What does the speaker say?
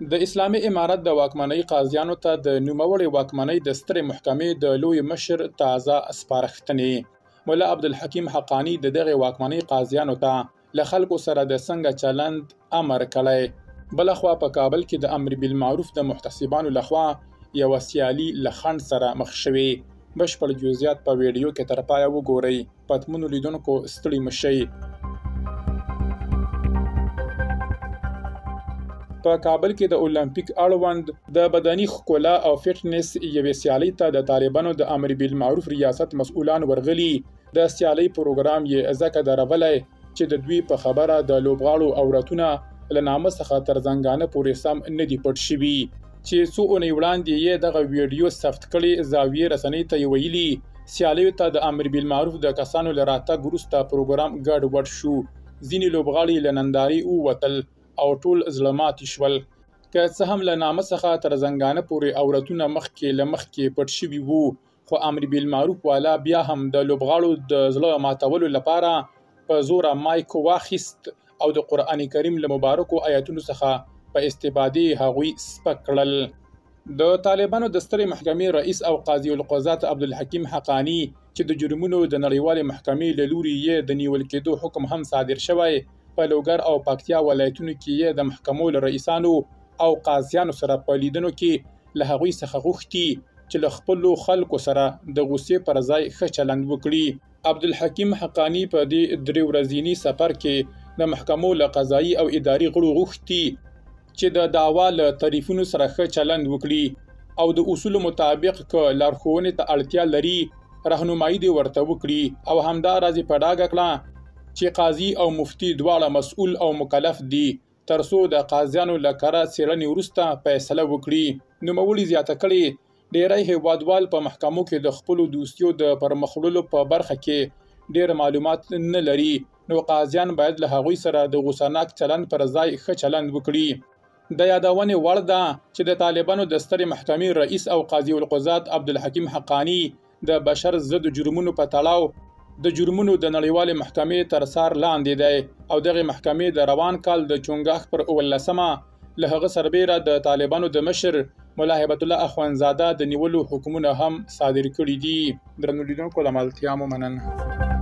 د اسلامي امارت د واکمنۍ قاضیانو ته د نوموړې واکمنۍ د سترې محکمې د لوی مشر تازه سپارښتنې مولا عبدالحکیم حقانی د دغې واکمنۍ قاضیانو ته له خلکو سره د څنګه چلند امر کړی. بلخوا په کابل کې د امر بالمعروف د محتسبانو لخوا یوه سیالي له خنډ سره مخ شوې. بشپړ جزئیات په ویډیو کې تر پایه وګورئ. پتمنو لیدونکو ستړي مشئ. په کابل کې د اولمپیک اړوند د بدني ښکلا او فټنس یوې سیالۍ ته د طالبانو د امر بالمعروف ریاست مسؤلان ورغلي. د سیالۍ پروګرام یې ځکه درولی چې د دوی په خبره د لوبغاړو عورتونه له نامه څخه تر زنګانه پورې سم نه دي پټ شوي. چې څو اونۍ وړاندې یې دغه ویډیو ثبت کړې. زاویې رسنۍ ته یې ویلي سیالیو ته د امر بالمعروف د کسانو له راتګ وروسته پروګرام ګډوډ شو. ځینې لوبغاړي له نندارې ووتل او ټول زړه ماتي شول. که څه هم له نامه څخه تر زنګانه پورې عورتونه مخکې پټ شوي وو، خو امر بالمعروف والا بیا هم د لوبغاړو د زړه ماتولو لپاره په زوره مایک واخیست او د قرآن کریم له مبارکو آیاتونو څخه په استفادې هغوی سپک کړل. د طالبانو د سترې محکمې رئیس او قاضي القضات عبدالحکیم حقانی چې د جرمونو د نړیوالې محکمې له لوري یې د نیول کېدو حکم هم صادر شوی، په لوګر او پکتیا ولایتونو کې یې د محکمو له رئیسانو او قاضیانو سره په لیدنو کې له هغوی څخه غوښتي چې له خپلو خلکو سره د غوسې پر ځای ښه چلند وکړي. عبدالحکیم حقانی په دې 3 ورځني سفر کې د محکمو له قضایي او اداري غړو غوښتي چې د دعوا له تعریفونو سره ښه چلند وکړي او د اصولو مطابق که لارښوونې ته اړتیا لري راهنمایي دې ورته وکړي او همداراز په ډاګه کړه چې قاضي او مفتي دواړه مسؤل او مکلف دي تر څو د قاضیانو له کره څېړنې وروسته فیصله وکړي. نوموړي زیاته کړې ډیری هیوادوال په محکمو کې د خپلو دوستیو د پرمخ وړلو په برخه کې ډیر معلومات نه لري، نو قاضیان باید له هغوی سره د غوسهناک چلند پر ځای ښه چلند وکړي. د یادونې وړ ده چې د طالبانو د سترې محکمې رئیس او قاضي القضات عبدالحکیم حقانی د بشر ضد جرمونو په تړاو د جرمونو د نړیوالې محکمې تر څار لاندې دی او دغه محکمې د روان کال د چونګښ پر 18 له هغه سربیره د طالبانو د مشر ملا هیبت الله اخوندزاده د نیولو حکمونه هم صادر کړي دي. درنو لیدونکو له ملتیا مو مننه.